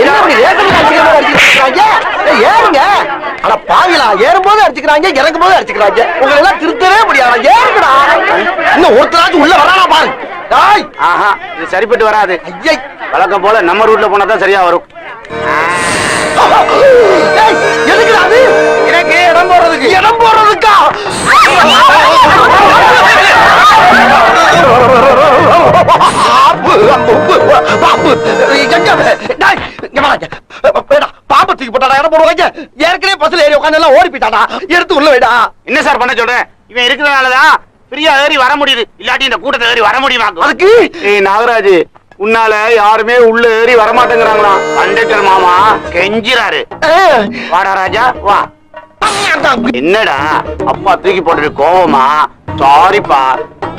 என்ன அப்படி வேகமா அடிச்சுக்கிற மாதிரி அடிச்சுக்கிறாங்க? ஏறுங்க. அட பாவிலா, ஏறும்போது அடிச்சுக்கிறாங்க, இறங்கும் போது அடிச்சுக்கிறாங்க. உங்களை எல்லாம் திருத்தவே முடியாது. ஏறுங்கடா. இன்னும் ஒருத்தராச்சும் உள்ள வரானா பாரு. டேய், ஆஹா, இது சரிப்பட்டு வராது. ஐயை. வழக்கம் போல நம்ம ரூட்ல போனா தான் சரியா வரும். டேய், எதுக்குடா அது? எனக்கு இடம் போறதுக்கு. இடம் போறதுக்கா? பாம்பு தூக்கி போட்டாடா, இடம் போடுவாங்க. ஏற்கனவே பஸ்ல ஏறி உட்காந்து எல்லாம் ஓடி போயிட்டாடா. எடுத்து உள்ள வைடா. என்ன சார் பண்ண சொல்றேன்? இவன் இருக்கிறதுனாலதான் ஃப்ரீயா ஏறி வர முடியுது. இல்லாட்டி இந்த கூட்டத்தை ஏறி வர முடியுமா? அதுக்கு நாகராஜ், உன்னால யாருமே உள்ள ஏறி வரமாட்டேங்கிறாங்களா? கண்டக்டர் மாமா கெஞ்சிராரு. வாடா ராஜா வா. என்னடா அப்பா தூக்கி போட்டு கோவமா? சாரிப்பா,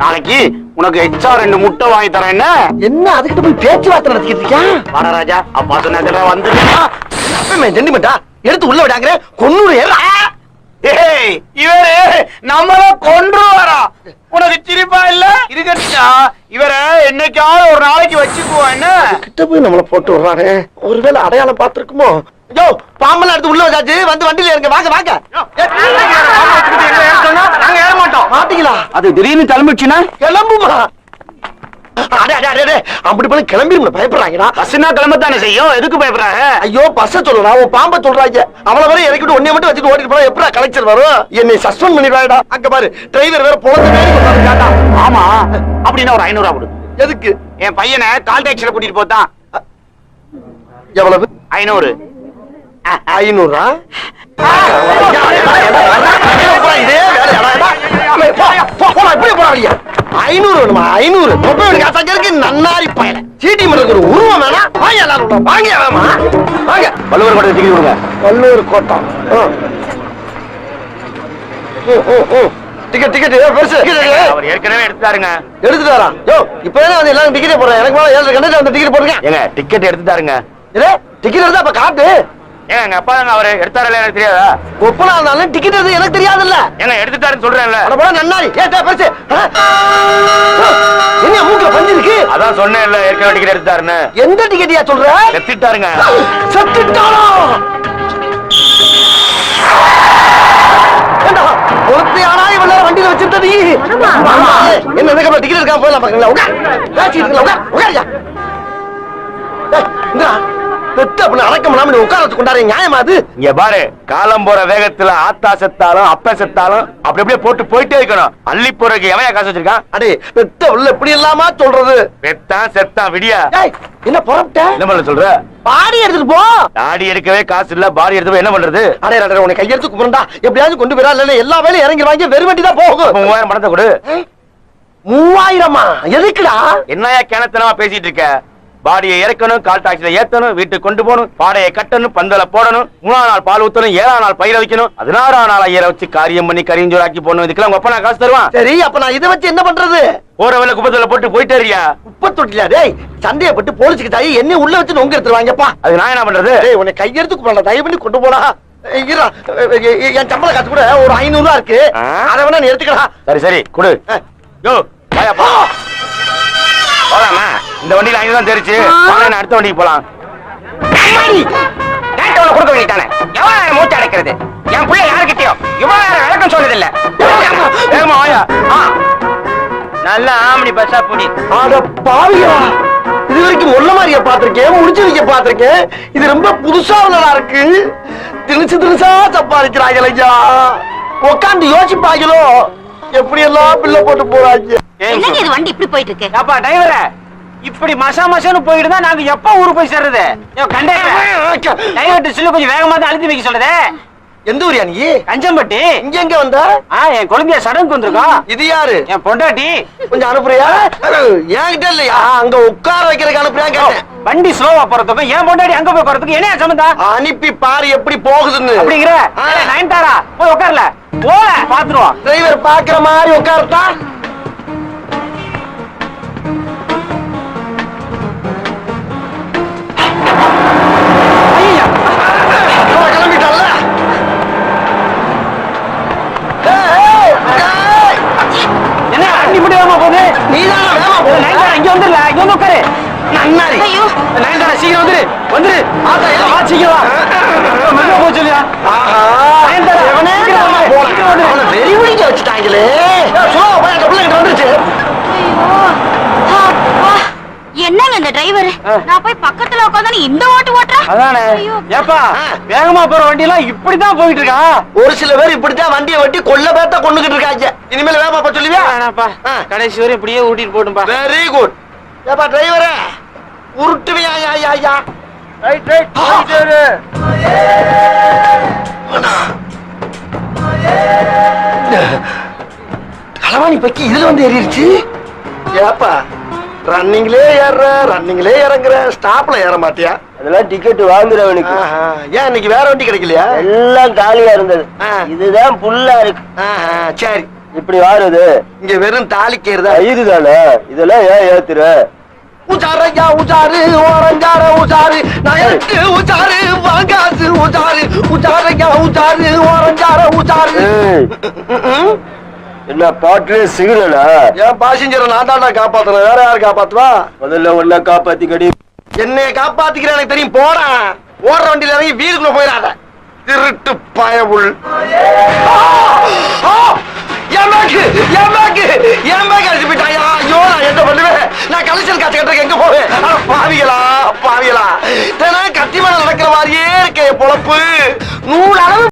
நாளைக்கு உனக்கு எக்ஸ்ட்ரா 2 முட்டை வாங்கி தரேன். என்ன என்ன அதுக்கிட்ட போய் பேச்சுவார்த்தை நடத்திக்கிட்டு இருக்கியா? வாடா ராஜா, அப்பா சொன்ன வந்து ஜெண்டிமெண்டா எடுத்து உள்ள விடாங்க. கொன்னூறு ஏறா. ஏய், இவரு நம்மள கொன்றுவாரா? உனக்கு சிரிப்பா இல்ல? இருக்கா இவரை என்னைக்காவது ஒரு நாளைக்கு வச்சுக்குவோம். என்ன கிட்ட போய் நம்மள போட்டு விடுறாரு. ஒருவேளை அடையாளம் பார்த்திருக்குமோ? யோ, பாம்பெல்லாம் எடுத்து உள்ள வச்சாச்சு. வந்து வண்டியில இருங்க. வாங்க வாங்க. நாங்க ஏற மாட்டோம். மாட்டீங்களா? அது திடீர்னு கிளம்பிடுச்சுன்னா கிளம்புமா? அப்படி பண்ணி கிளம்பிடுங்க. பயப்படுறாங்கடா. பஸ்னா கிளம்பத்தானே செய்யும். எதுக்கு பயப்படுறாங்க? ஐயோ, பஸ்ஸ சொல்றா, உன் பாம்ப சொல்றாங்க. அவளை வரை இறக்கிட்டு ஒன்னே மட்டும் வச்சுட்டு ஓடிட்டு போனா எப்படா கலெக்டர் வரும்? என்னை சஸ்பெண்ட் பண்ணிடுவாடா. அங்க பாரு, டிரைவர் வேற பொழந்து வேற. ஆமா, அப்படின்னா ஒரு 500 ரூபா கொடு. எதுக்கு? என் பையனை கால் டாக்ஸில கூட்டிட்டு போதான். எவ்வளவு? 500. 500? இதே வேலையாடா. இப்படி போறாங்க. 500 வேணுமா? 500 தொப்பையோட காசாக்க இருக்கு. நன்னாரி பயல சீட்டி மரத்துக்கு ஒரு உருவம் வேணா. வாங்க எல்லாரும் வாங்க. வேணாமா? வாங்க. வள்ளுவர் கோட்டை டிக்கெட் கொடுங்க. வள்ளுவர் கோட்டம். டிக்கெட் டிக்கெட் பெருசு. அவர் ஏற்கனவே எடுத்துட்டாருங்க. எடுத்துட்டாரா? யோ, இப்போ வந்து எல்லாரும் டிக்கெட்டே போடுறேன். எனக்கு மேல 7 கண்டக்டர் வந்து டிக்கெட் போடுங்க. ஏங்க டிக்கெட் எடுத்துட்டாருங்க. இதே டிக்கெட் எடுத்தா அப்ப காட்டு. ஏங்க எங்க அப்பா தாங்க அவரு எடுத்தாரல, எனக்கு தெரியாதா? ஒப்பனா இருந்தாலும் டிக்கெட் எடுத்து எனக்கு தெரியாதுல்ல. ஏங்க எடுத்துட்டாருன்னு சொல்றேன்ல. அட போடா நன்னாரி. ஏட்டா பெருசு. என்ன மூக்குல பஞ்சு இருக்கு? அதான் சொன்னேன்ல, ஏற்கனவே டிக்கெட் எடுத்தாருன்னு. எந்த டிக்கெட்டியா சொல்ற? எடுத்துட்டாருங்க. செத்துட்டாரா? ஒருத்தையானா இவள வண்டியில வச்சிருந்த நீ? என்ன இதுக்கு டிக்கெட் இருக்கா? போலாம் பாக்கல. உட்கார். பேசிட்டு இருக்கல. உட்கார். இந்தா பெத்த அப்படி அடக்கம்லாம் உட்கார வச்சு கொண்டாரு. நியாயமா அது? இங்க பாரு, காலம் போற வேகத்துல ஆத்தா செத்தாலும் அப்ப செத்தாலும் அப்படி அப்படியே போட்டு போயிட்டே இருக்கணும். அள்ளி போறதுக்கு எவையா காசு வச்சிருக்கான்? அடே பெத்த உள்ள எப்படி இல்லாம சொல்றது? பெத்தான் செத்தான் விடியா. என்ன புறப்பட்ட? என்ன பண்ண சொல்ற? பாடி எடுத்துட்டு போ. தாடி எடுக்கவே காசு இல்ல, பாடி எடுத்து என்ன பண்றது? அடே அடே, உன்னை கையெடுத்து கும்பிடுறா. எப்படியாவது கொண்டு போயிடா. இல்ல எல்லா வேலையும் இறங்கிடுவாங்க. வெறும் வண்டி தான் போகும். 3000 பணத்தை கொடு. 3000மா? எதுக்குடா? என்னையா கிணத்தனமா பேசிட்டு இருக்க? பாடியை இறக்கணும், கால் டாக்ஸில ஏத்தணும், வீட்டுக்கு கொண்டு போகணும், பாடையை கட்டணும், பந்தல போடணும், 3ஆம் நாள் பால் ஊத்தணும், 7ஆம் நாள் பயிர வைக்கணும், 16ஆம் நாள் ஐயரை வச்சு காரியம் பண்ணி கரிஞ்சோராக்கி போடணும். இதுக்கெல்லாம் உங்க அப்பா நான் காசு தருவான்? சரி, அப்ப நான் இதை வச்சு என்ன பண்றது? போற வேலை குப்பத்துல போட்டு போயிட்டே இருக்கியா? குப்பை தொட்டில டேய் சண்டையப்பட்டு போலீஸுக்கு தாயி என்ன உள்ள வச்சு நொங்க எடுத்துருவாங்கப்பா. அது நான் என்ன பண்றது? டேய் உன்னை கையெடுத்து கூப்பிடலாம். தயவு பண்ணி கொண்டு போடா. என் சம்பள காசு கூட ஒரு 500 ரூபா இருக்கு. அதை வேணா நீ எடுத்துக்கலாம். சரி சரி கொடு. யோ வாயாப்பா. போலாமா? இந்த வண்டியில 500 தான் தெரிச்சு. வாங்க அடுத்த வண்டிக்கு போலாம். கொடுக்க வேண்டிட்டானே எவ்வளவு மூச்சு அடைக்கிறது? என் பிள்ளை யாருக்கிட்டயோ இவ்வளவு வழக்கம் சொன்னது இல்ல. வேகமா வாயா. நல்ல ஆமணி பஸ்ஸா புடி. அட பாவியா, இது வரைக்கும் முள்ள மாதிரியா பாத்திருக்கேன், முடிச்சு வைக்க பாத்திருக்கேன். இது ரொம்ப புதுசா உள்ளதா இருக்கு. திணிச்சு திணிச்சா சம்பாதிக்கிறாங்க ஐயா. உட்காந்து யோசிப்பாங்களோ எப்படி எல்லாம் பிள்ளை போட்டு போறாங்க. என்னங்க இது வண்டி இப்படி போயிட்டு இருக்கு? அப்பா டிரைவரே, இப்படி மசா மசான்னு போயிட்டு தான் நாங்க எப்ப ஊருக்கு போய் சேர்றது? கண்டக்டர் டிரைவர் சில்லு கொஞ்சம் வேகமா தான் அழுத்தி வைக்க சொல்லுது. எந்த ஊரியா நீ? கஞ்சம்பட்டி. இங்க எங்க வந்த? என் குழந்தைய சடங்கு வந்திருக்கோம். இது யாரு? என் பொண்டாட்டி. கொஞ்சம் அனுப்புறியா? என்கிட்ட இல்லையா? அங்க உட்கார வைக்கிறதுக்கு அனுப்புறியா கேட்டேன். வண்டி ஸ்லோவா போறதுக்கும் என் பொண்டாட்டி அங்க போய் போறதுக்கு என்ன சம்பந்தம்? அனுப்பி பாரு எப்படி போகுதுன்னு. அப்படிங்கிற நயன்தாரா போய் உட்காரல போல பாத்துருவோம். டிரைவர் பாக்குற மாதிரி உட்காரட்டா? கிளம்பிட்டால. என்ன வண்டி மட்டும் வேகமா போகுது? நீதான வேகமா போகுது. இங்க வந்துடல, இங்க வந்து உட்காரு. நன்னாரி. ஐயோ நயன்தாரா சீக்கிரம் வந்துரு வந்துரு. நான் போய் பக்கத்துல உட்காந்து இந்த ஓட்டு ஓட்டுறேன். அதானே ஐயோ. ஏப்பா வேகமா போற வண்டி எல்லாம் இப்படித்தான் போயிட்டு இருக்கா. ஒரு சில பேர் இப்படித்தான் வண்டியை வெட்டி கொல்ல பேத்த கொண்டுகிட்டு இருக்காங்க. இனிமேல் வேகமா போக சொல்லுவியா? வேணாப்பா கடைசி வரை இப்படியே ஊட்டிட்டு போட்டும்பா. Very good. ஏப்பா டிரைவரே உருட்டுவியா? ஐயா ரைட் ரைட் போயிட்டே இரு. களவாணி பக்கி இதுல வந்து ஏறிடுச்சு. ஏப்பா ரன்னிங்லே இறங்குற ஸ்டாப்ல ஏற மாட்டியா? அதெல்லாம் டிக்கெட் வாங்குறவனுக்கு. ஏன் இன்னைக்கு வேற வண்டி கிடைக்கலையா? எல்லாம் காலியா இருந்தது. இதுதான் புல்லா இருக்கு. சரி இப்படி வாருது. இங்க வெறும் தாலிக்கேறுதா? இதுதானே இதெல்லாம் ஏன் ஏத்துற? உச்சாரையா உச்சாரு ஓரஞ்சார உச்சாரு நயட்டு உச்சாரு வாங்காசு உச்சாரு உச்சாரையா உச்சாரு ஓரஞ்சார உச்சாரு. என்ன பாட்டு சிக்னலா? என் பாசஞ்சரை நான் தாண்டா காப்பாத்தணும். வேற யாரு காப்பாத்துவா? முதல்ல ஒன்ன காப்பாத்திக்கடி. என்னைய காப்பாத்திக்கிறேன் எனக்கு தெரியும். போடா ஓடுற வண்டியில இறங்கி வீடுக்குள்ள போயிடாத திருட்டு பயவுள். என் பேக் அடிச்சு போயிட்டாயா? ஐயோ நான் என்ன பண்ணுவேன்? நான் கலெக்ஷன் காசு கட்டுறதுக்கு எங்க போவேன்? பாவிகளா தினம் கத்தி மேல நடக்கிற மாதிரியே இருக்க பொழப்பு. 100 அளவு